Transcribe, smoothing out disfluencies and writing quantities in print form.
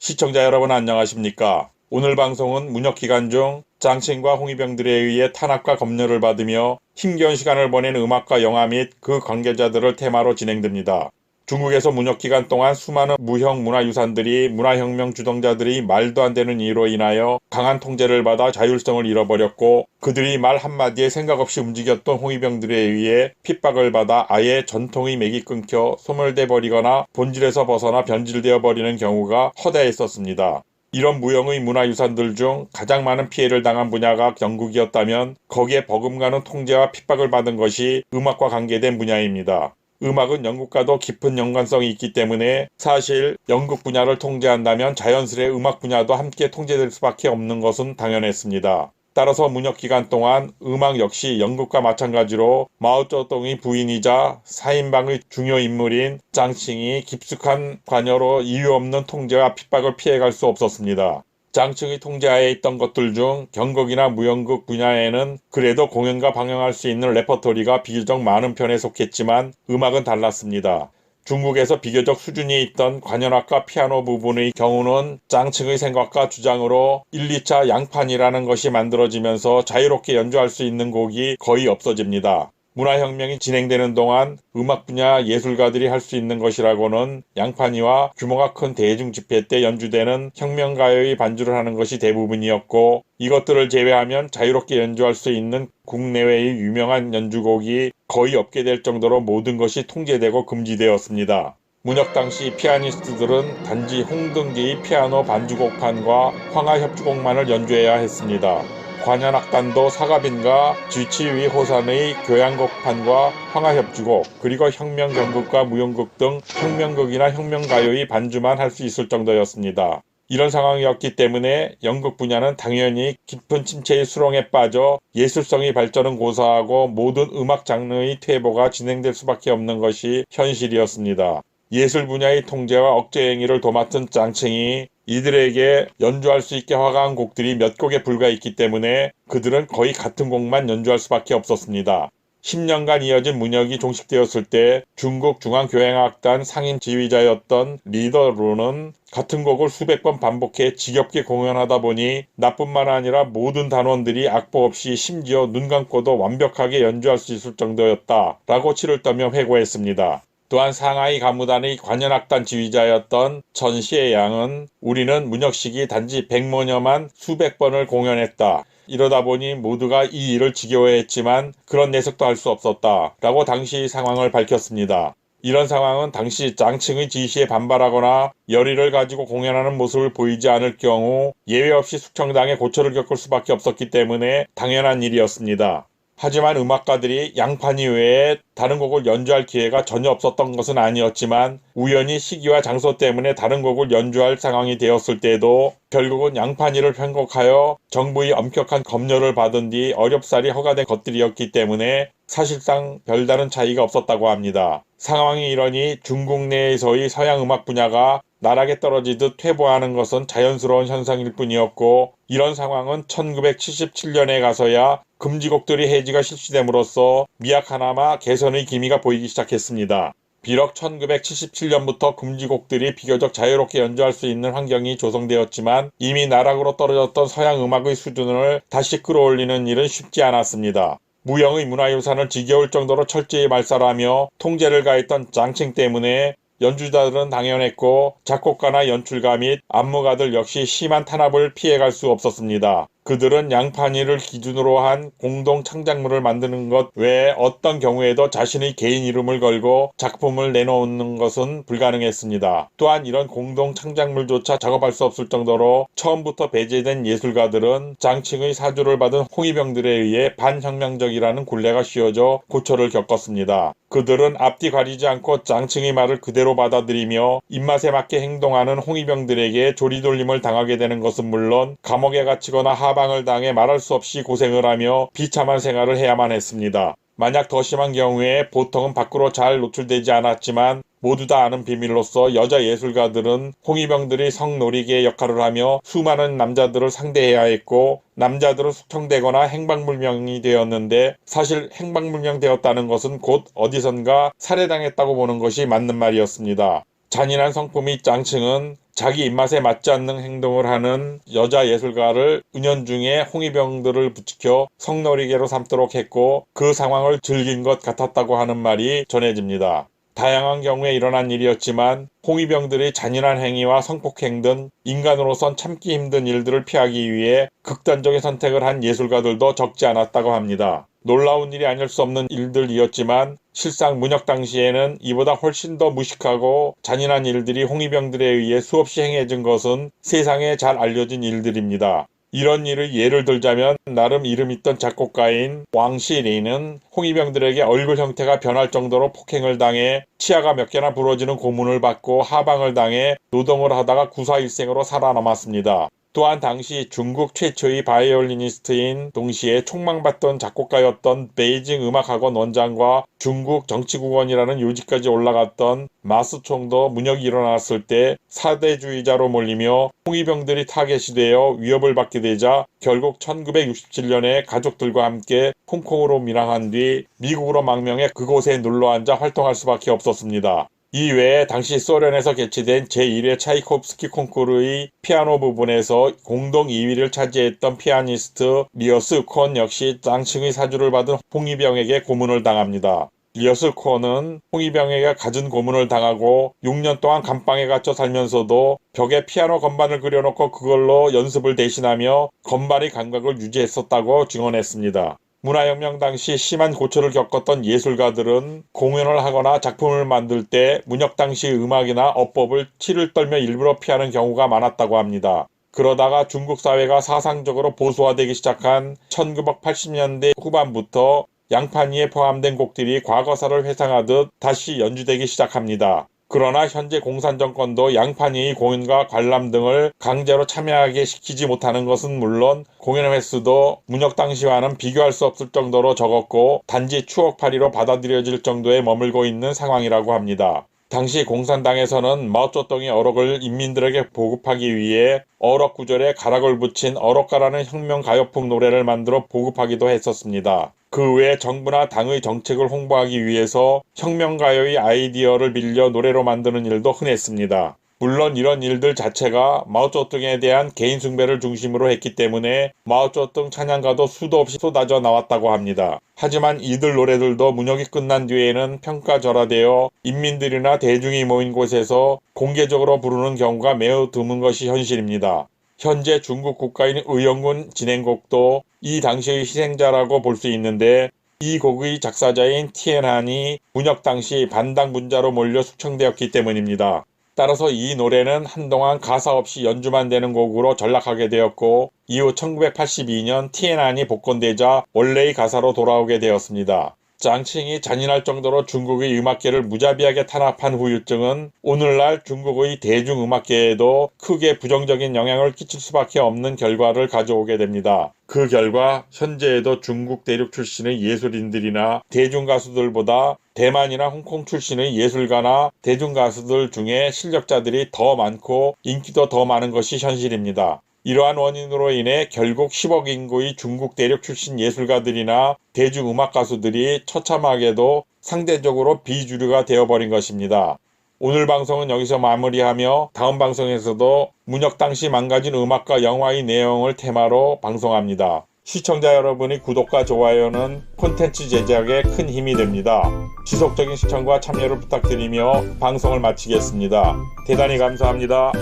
시청자 여러분 안녕하십니까? 오늘 방송은 문혁 기간 중 짱칭과 홍위병들에 의해 탄압과 검열을 받으며 힘겨운 시간을 보낸 음악과 영화 및 그 관계자들을 테마로 진행됩니다. 중국에서 문혁 기간 동안 수많은 무형 문화유산들이 문화혁명 주동자들이 말도 안 되는 이유로 인하여 강한 통제를 받아 자율성을 잃어버렸고, 그들이 말 한마디에 생각 없이 움직였던 홍위병들에 의해 핍박을 받아 아예 전통의 맥이 끊겨 소멸돼 버리거나 본질에서 벗어나 변질되어 버리는 경우가 허다했었습니다. 이런 무형의 문화유산들 중 가장 많은 피해를 당한 분야가 영국이었다면, 거기에 버금가는 통제와 핍박을 받은 것이 음악과 관계된 분야입니다. 음악은 영국과도 깊은 연관성이 있기 때문에 사실 영국 분야를 통제한다면 자연스레 음악 분야도 함께 통제될 수밖에 없는 것은 당연했습니다. 따라서 문혁 기간 동안 음악 역시 영국과 마찬가지로 마오쩌둥의 부인이자 4인방의 중요 인물인 짱칭이 깊숙한 관여로 이유 없는 통제와 핍박을 피해갈 수 없었습니다. 짱칭의 통제하에 있던 것들 중 경극이나 무연극 분야에는 그래도 공연과 방영할 수 있는 레퍼토리가 비교적 많은 편에 속했지만, 음악은 달랐습니다. 중국에서 비교적 수준이 있던 관현악과 피아노 부분의 경우는 짱칭의 생각과 주장으로 1, 2차 양판이라는 것이 만들어지면서 자유롭게 연주할 수 있는 곡이 거의 없어집니다. 문화혁명이 진행되는 동안 음악 분야 예술가들이 할 수 있는 것이라고는 양판이와 규모가 큰 대중집회 때 연주되는 혁명가요의 반주를 하는 것이 대부분이었고, 이것들을 제외하면 자유롭게 연주할 수 있는 국내외의 유명한 연주곡이 거의 없게 될 정도로 모든 것이 통제되고 금지되었습니다. 문혁 당시 피아니스트들은 단지 홍등기의 피아노 반주곡판과 황하협주곡만을 연주해야 했습니다. 관현악단도 사가빈과 쥐치위 호산의 교향곡판과 황하협주곡, 그리고 혁명경극과 무용극 등 혁명극이나 혁명가요의 반주만 할 수 있을 정도였습니다. 이런 상황이었기 때문에 연극 분야는 당연히 깊은 침체의 수렁에 빠져 예술성의 발전은 고사하고 모든 음악 장르의 퇴보가 진행될 수밖에 없는 것이 현실이었습니다. 예술 분야의 통제와 억제 행위를 도맡은 짱칭이 이들에게 연주할 수 있게 허가한 곡들이 몇 곡에 불과했기 때문에 그들은 거의 같은 곡만 연주할 수밖에 없었습니다. 10년간 이어진 문혁이 종식되었을 때 중국 중앙교향악단 상임 지휘자였던 리더루는 같은 곡을 수백 번 반복해 지겹게 공연하다 보니 나뿐만 아니라 모든 단원들이 악보 없이 심지어 눈 감고도 완벽하게 연주할 수 있을 정도였다라고 치를 떨며 회고했습니다. 또한 상하이 가무단의 관현악단 지휘자였던 천시해양은 우리는 문혁식이 단지 100모녀만 수백 번을 공연했다. 이러다 보니 모두가 이 일을 지겨워했지만 그런 내색도 할 수 없었다. 라고 당시 상황을 밝혔습니다. 이런 상황은 당시 짱칭의 지시에 반발하거나 열의를 가지고 공연하는 모습을 보이지 않을 경우 예외 없이 숙청당해 고초를 겪을 수밖에 없었기 때문에 당연한 일이었습니다. 하지만 음악가들이 양판 이외에 다른 곡을 연주할 기회가 전혀 없었던 것은 아니었지만, 우연히 시기와 장소 때문에 다른 곡을 연주할 상황이 되었을 때도 결국은 양판이를 편곡하여 정부의 엄격한 검열을 받은 뒤 어렵사리 허가된 것들이었기 때문에 사실상 별다른 차이가 없었다고 합니다. 상황이 이러니 중국 내에서의 서양 음악 분야가 나락에 떨어지듯 퇴보하는 것은 자연스러운 현상일 뿐이었고, 이런 상황은 1977년에 가서야 금지곡들이 해지가 실시됨으로써 미약하나마 개선의 기미가 보이기 시작했습니다. 비록 1977년부터 금지곡들이 비교적 자유롭게 연주할 수 있는 환경이 조성되었지만, 이미 나락으로 떨어졌던 서양 음악의 수준을 다시 끌어올리는 일은 쉽지 않았습니다. 무형의 문화유산을 지겨울 정도로 철저히 말살하며 통제를 가했던 짱칭 때문에 연주자들은 당연했고, 작곡가나 연출가 및 안무가들 역시 심한 탄압을 피해갈 수 없었습니다. 그들은 양판이를 기준으로 한 공동 창작물을 만드는 것 외에 어떤 경우에도 자신의 개인 이름을 걸고 작품을 내놓는 것은 불가능했습니다. 또한 이런 공동 창작물조차 작업할 수 없을 정도로 처음부터 배제된 예술가들은 짱칭의 사주를 받은 홍위병들에 의해 반혁명적이라는 굴레가 씌워져 고초를 겪었습니다. 그들은 앞뒤 가리지 않고 짱칭의 말을 그대로 받아들이며 입맛에 맞게 행동하는 홍위병들에게 조리돌림을 당하게 되는 것은 물론 감옥에 갇히거나 하방을 당해 말할 수 없이 고생을 하며 비참한 생활을 해야만 했습니다. 만약 더 심한 경우에 보통은 밖으로 잘 노출되지 않았지만 모두 다 아는 비밀로서 여자 예술가들은 홍위병들이 성놀이개 역할을 하며 수많은 남자들을 상대해야 했고, 남자들은 숙청되거나 행방불명이 되었는데, 사실 행방불명 되었다는 것은 곧 어디선가 살해당했다고 보는 것이 맞는 말이었습니다. 잔인한 성품의 짱칭은 자기 입맛에 맞지 않는 행동을 하는 여자 예술가를 은연중에 홍위병들을 부추겨 성놀이개로 삼도록 했고 그 상황을 즐긴 것 같았다고 하는 말이 전해집니다. 다양한 경우에 일어난 일이었지만 홍위병들이 잔인한 행위와 성폭행 등 인간으로선 참기 힘든 일들을 피하기 위해 극단적인 선택을 한 예술가들도 적지 않았다고 합니다. 놀라운 일이 아닐 수 없는 일들이었지만 실상 문혁 당시에는 이보다 훨씬 더 무식하고 잔인한 일들이 홍위병들에 의해 수없이 행해진 것은 세상에 잘 알려진 일들입니다. 이런 일을 예를 들자면 나름 이름 있던 작곡가인 왕시리는 홍위병들에게 얼굴 형태가 변할 정도로 폭행을 당해 치아가 몇 개나 부러지는 고문을 받고 하방을 당해 노동을 하다가 구사일생으로 살아남았습니다. 또한 당시 중국 최초의 바이올리니스트인 동시에 촉망받던 작곡가였던 베이징 음악학원 원장과 중국 정치국원이라는 요직까지 올라갔던 마스총도 문혁이 일어났을 때 사대주의자로 몰리며 홍위병들이 타겟이 되어 위협을 받게 되자 결국 1967년에 가족들과 함께 홍콩으로 밀항한 뒤 미국으로 망명해 그곳에 눌러앉아 활동할 수밖에 없었습니다. 이외에 당시 소련에서 개최된 제1회 차이콥스키 콩쿠르의 피아노 부분에서 공동 2위를 차지했던 피아니스트 리어스 콘 역시 짱칭의 사주를 받은 홍위병에게 고문을 당합니다. 리어스 콘은 홍위병에게 갖은 고문을 당하고 6년 동안 감방에 갇혀 살면서도 벽에 피아노 건반을 그려놓고 그걸로 연습을 대신하며 건반의 감각을 유지했었다고 증언했습니다. 문화혁명 당시 심한 고초를 겪었던 예술가들은 공연을 하거나 작품을 만들 때 문혁 당시의 음악이나 어법을 치를 떨며 일부러 피하는 경우가 많았다고 합니다. 그러다가 중국 사회가 사상적으로 보수화되기 시작한 1980년대 후반부터 양판이에 포함된 곡들이 과거사를 회상하듯 다시 연주되기 시작합니다. 그러나 현재 공산정권도 양판이의 공연과 관람 등을 강제로 참여하게 시키지 못하는 것은 물론 공연 횟수도 문혁 당시와는 비교할 수 없을 정도로 적었고 단지 추억팔이로 받아들여질 정도에 머물고 있는 상황이라고 합니다. 당시 공산당에서는 마오쩌둥의 어록을 인민들에게 보급하기 위해 어록 구절에 가락을 붙인 어록가라는 혁명가요풍 노래를 만들어 보급하기도 했었습니다. 그 외에 정부나 당의 정책을 홍보하기 위해서 혁명가요의 아이디어를 빌려 노래로 만드는 일도 흔했습니다. 물론 이런 일들 자체가 마오쩌둥에 대한 개인 숭배를 중심으로 했기 때문에 마오쩌둥 찬양가도 수도 없이 쏟아져 나왔다고 합니다. 하지만 이들 노래들도 문혁이 끝난 뒤에는 평가절하되어 인민들이나 대중이 모인 곳에서 공개적으로 부르는 경우가 매우 드문 것이 현실입니다. 현재 중국 국가인 의영군 진행곡도 이 당시의 희생자라고 볼 수 있는데 이 곡의 작사자인 티엔한이 문혁 당시 반당 분자로 몰려 숙청되었기 때문입니다. 따라서 이 노래는 한동안 가사 없이 연주만 되는 곡으로 전락하게 되었고 이후 1982년 티엔한이 복권되자 원래의 가사로 돌아오게 되었습니다. 짱칭이 잔인할 정도로 중국의 음악계를 무자비하게 탄압한 후유증은 오늘날 중국의 대중음악계에도 크게 부정적인 영향을 끼칠 수밖에 없는 결과를 가져오게 됩니다. 그 결과 현재에도 중국 대륙 출신의 예술인들이나 대중가수들보다 대만이나 홍콩 출신의 예술가나 대중가수들 중에 실력자들이 더 많고 인기도 더 많은 것이 현실입니다. 이러한 원인으로 인해 결국 10억 인구의 중국 대륙 출신 예술가들이나 대중음악 가수들이 처참하게도 상대적으로 비주류가 되어버린 것입니다. 오늘 방송은 여기서 마무리하며 다음 방송에서도 문혁 당시 망가진 음악과 영화의 내용을 테마로 방송합니다. 시청자 여러분의 구독과 좋아요는 콘텐츠 제작에 큰 힘이 됩니다. 지속적인 시청과 참여를 부탁드리며 방송을 마치겠습니다. 대단히 감사합니다.